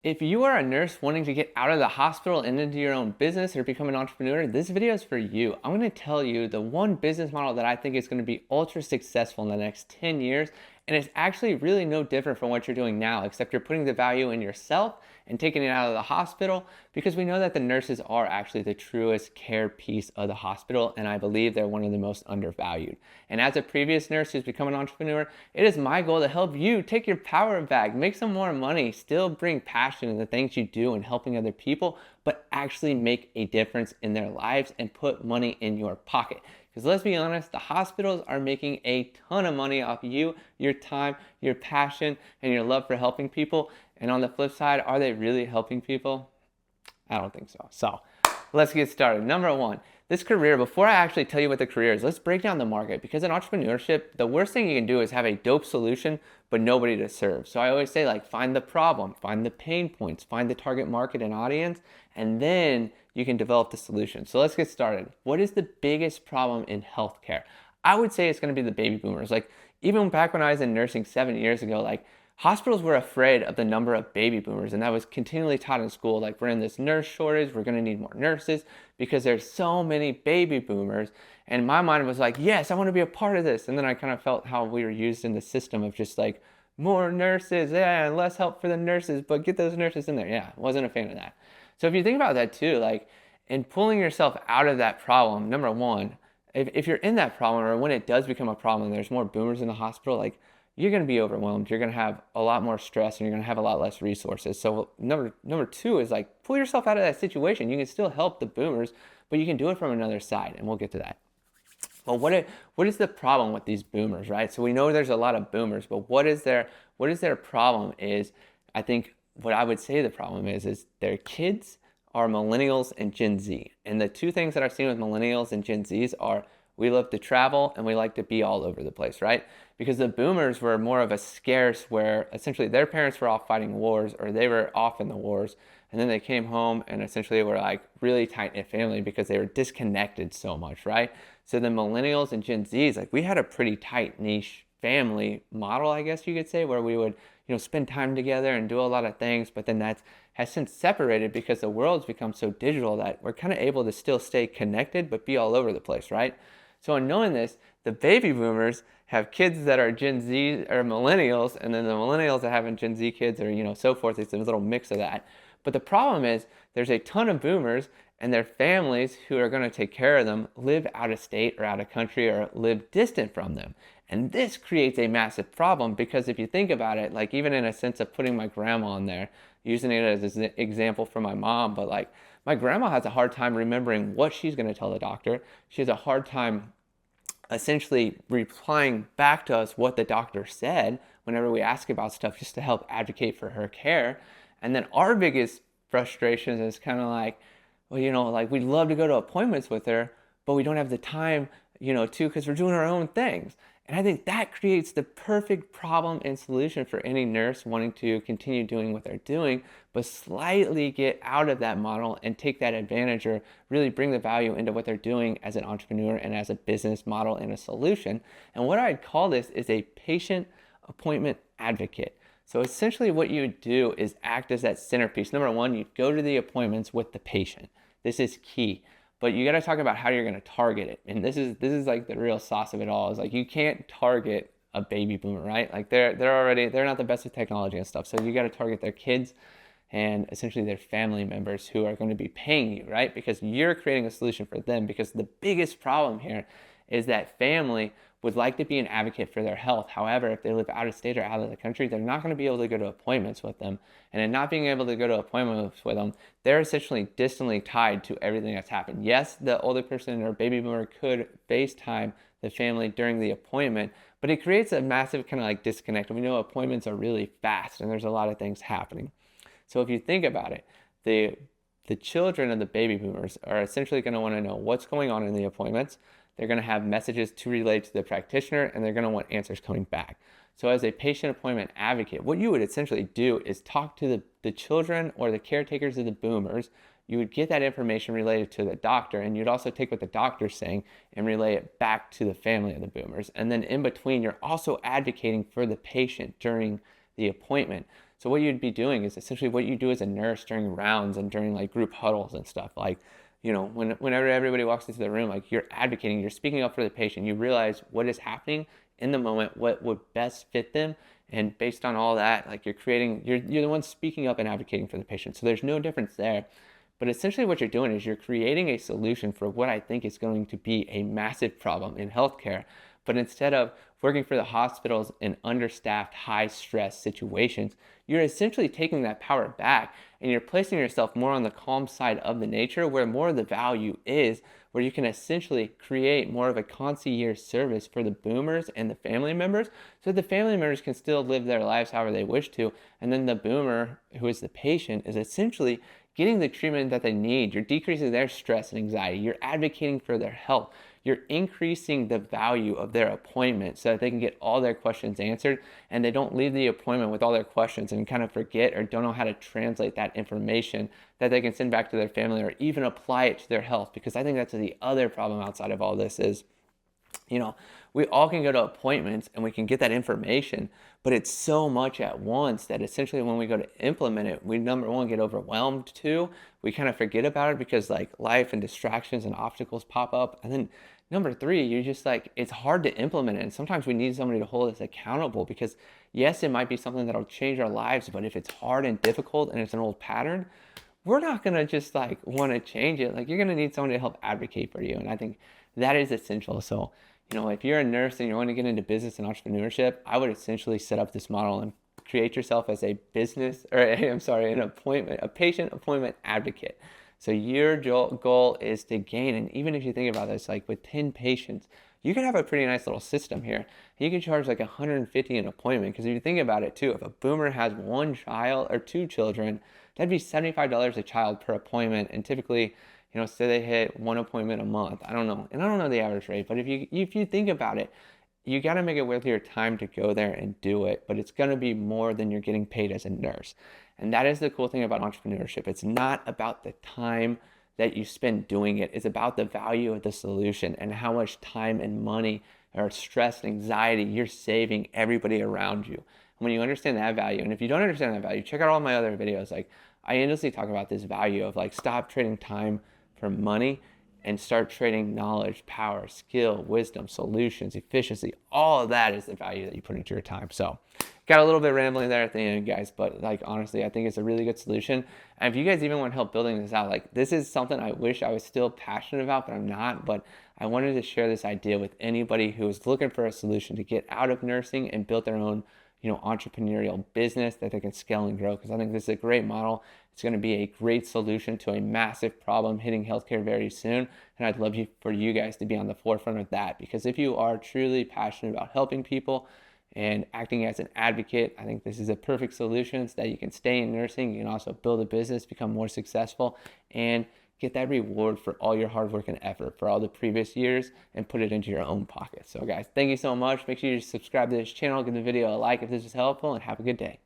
If you are a nurse wanting to get out of the hospital and into your own business or become an entrepreneur, this video is for you. I'm going to tell you the one business model that I think is going to be ultra successful in the next 10 years. And it's actually really no different from what you're doing now, except you're putting the value in yourself and taking it out of the hospital, because we know that the nurses are actually the truest care piece of the hospital. And I believe they're one of the most undervalued. And as a previous nurse who's become an entrepreneur, it is my goal to help you take your power back, make some more money, still bring passion in the things you do and helping other people, but actually make a difference in their lives and put money in your pocket. Because let's be honest, the hospitals are making a ton of money off you, your time, your passion, and your love for helping people. And on the flip side, are they really helping people? I don't think so. So let's get started. Number one, this career, before I actually tell you what the career is, let's break down the market. Because in entrepreneurship, the worst thing you can do is have a dope solution, but nobody to serve. So I always say, like, find the problem, find the pain points, find the target market and audience, and then you can develop the solution. So let's get started. What is the biggest problem in healthcare? I would say it's going to be the baby boomers. Like, even back when I was in nursing 7 years ago, like, hospitals were afraid of the number of baby boomers, and that was continually taught in school. Like, we're in this nurse shortage, we're going to need more nurses because there's so many baby boomers. And my mind was like, yes, I want to be a part of this. And then I kind of felt how we were used in the system of just like, more nurses, yeah, and less help for the nurses, but get those nurses in there. Yeah, wasn't a fan of that. So if you think about that too, like, in pulling yourself out of that problem, number one, if you're in that problem, or when it does become a problem and there's more boomers in the hospital, like, you're going to be overwhelmed. You're going to have a lot more stress, and you're going to have a lot less resources. So number two is, like, pull yourself out of that situation. You can still help the boomers, but you can do it from another side, and we'll get to that. But what is the problem with these boomers, right? So we know there's a lot of boomers, but what is their problem is, I think what I would say the problem is their kids are millennials and Gen Z. And the two things that I've seen with millennials and Gen Zs are, we love to travel and we like to be all over the place, right? Because the boomers were more of a scarce, where essentially their parents were off fighting wars, or they were off in the wars, and then they came home and essentially were like really tight-knit family because they were disconnected so much, right? So the millennials and Gen Zs, like, we had a pretty tight niche family model, I guess you could say, where we would, spend time together and do a lot of things, but then that has since separated because the world's become so digital that we're kind of able to still stay connected but be all over the place, right? So in knowing this, the baby boomers have kids that are Gen Z or millennials, and then the millennials that have Gen Z kids, or so forth. It's a little mix of that. But the problem is there's a ton of boomers, and their families who are going to take care of them live out of state or out of country or live distant from them. And this creates a massive problem, because if you think about it, like, even in a sense of putting my grandma on there, using it as an example for my mom, but like, my grandma has a hard time remembering what she's going to tell the doctor. She has a hard time essentially replying back to us what the doctor said whenever we ask about stuff, just to help advocate for her care. And then our biggest frustrations is kind of like, well, like, we'd love to go to appointments with her, but we don't have the time, because we're doing our own things. And I think that creates the perfect problem and solution for any nurse wanting to continue doing what they're doing, but slightly get out of that model and take that advantage, or really bring the value into what they're doing as an entrepreneur and as a business model and a solution. And what I'd call this is a patient appointment advocate. So essentially what you would do is act as that centerpiece. Number one, you'd go to the appointments with the patient. This is key. But you got to talk about how you're going to target it. And this is like the real sauce of it all. Is like, you can't target a baby boomer, right? Like, they're not the best with technology and stuff. So you got to target their kids and essentially their family members who are going to be paying you, right? Because you're creating a solution for them. Because the biggest problem here is that family would like to be an advocate for their health. However, if they live out of state or out of the country, they're not going to be able to go to appointments with them. And in not being able to go to appointments with them, they're essentially distantly tied to everything that's happened. Yes, the older person or baby boomer could FaceTime the family during the appointment, but it creates a massive kind of like disconnect. We know appointments are really fast and there's a lot of things happening. So if you think about it, the children of the baby boomers are essentially going to want to know what's going on in the appointments. They're going to have messages to relay to the practitioner, and they're going to want answers coming back. So as a patient appointment advocate, what you would essentially do is talk to the children or the caretakers of the boomers. You would get that information related to the doctor, and you'd also take what the doctor's saying and relay it back to the family of the boomers. And then in between, you're also advocating for the patient during the appointment. So what you'd be doing is essentially what you do as a nurse during rounds and during like group huddles and stuff. Like, whenever everybody walks into the room, like you're advocating, you're speaking up for the patient. You realize what is happening in the moment, what would best fit them. And based on all that, like you're the one speaking up and advocating for the patient. So there's no difference there. But essentially what you're doing is you're creating a solution for what I think is going to be a massive problem in healthcare. But instead of working for the hospitals in understaffed, high stress situations, you're essentially taking that power back and you're placing yourself more on the calm side of the nature where more of the value is, where you can essentially create more of a concierge service for the boomers and the family members, so the family members can still live their lives however they wish to, and then the boomer, who is the patient, is essentially getting the treatment that they need. You're decreasing their stress and anxiety. You're advocating for their health. You're increasing the value of their appointment so that they can get all their questions answered and they don't leave the appointment with all their questions and kind of forget or don't know how to translate that information that they can send back to their family or even apply it to their health. Because I think that's the other problem outside of all this is, we all can go to appointments and we can get that information, but it's so much at once that essentially when we go to implement it, we number one get overwhelmed. Two, we kind of forget about it because like life and distractions and obstacles pop up. And then number three, you're just like, it's hard to implement it. And sometimes we need somebody to hold us accountable because yes, it might be something that'll change our lives, but if it's hard and difficult and it's an old pattern, we're not going to just like want to change it. Like you're going to need someone to help advocate for you. And I think that is essential. So, if you're a nurse and you want to get into business and entrepreneurship, I would essentially set up this model and create yourself as a a patient appointment advocate. So your goal is to gain, and even if you think about this, like with 10 patients, you could have a pretty nice little system here. You could charge like $150 an appointment, because if you think about it too, if a boomer has one child or two children, that'd be $75 a child per appointment, and typically, say they hit one appointment a month. I don't know. And I don't know the average rate, but if you think about it, you got to make it worth your time to go there and do it, but it's going to be more than you're getting paid as a nurse. And that is the cool thing about entrepreneurship. It's not about the time that you spend doing it. It's about the value of the solution and how much time and money or stress and anxiety you're saving everybody around you. And when you understand that value, and if you don't understand that value, check out all my other videos. Like I endlessly talk about this value of like stop trading time for money and start trading knowledge, power, skill, wisdom, solutions, efficiency. All of that is the value that you put into your time. So got a little bit rambling there at the end, guys, but like honestly, I think it's a really good solution. And if you guys even want help building this out, like this is something I wish I was still passionate about, but I'm not. But I wanted to share this idea with anybody who is looking for a solution to get out of nursing and build their own entrepreneurial business that they can scale and grow, because I think this is a great model. It's going to be a great solution to a massive problem hitting healthcare very soon. And I'd love for you guys to be on the forefront of that, because if you are truly passionate about helping people and acting as an advocate, I think this is a perfect solution so that you can stay in nursing. You can also build a business, become more successful, and get that reward for all your hard work and effort for all the previous years and put it into your own pocket. So guys, thank you so much. Make sure you subscribe to this channel, give the video a like if this was helpful, and have a good day.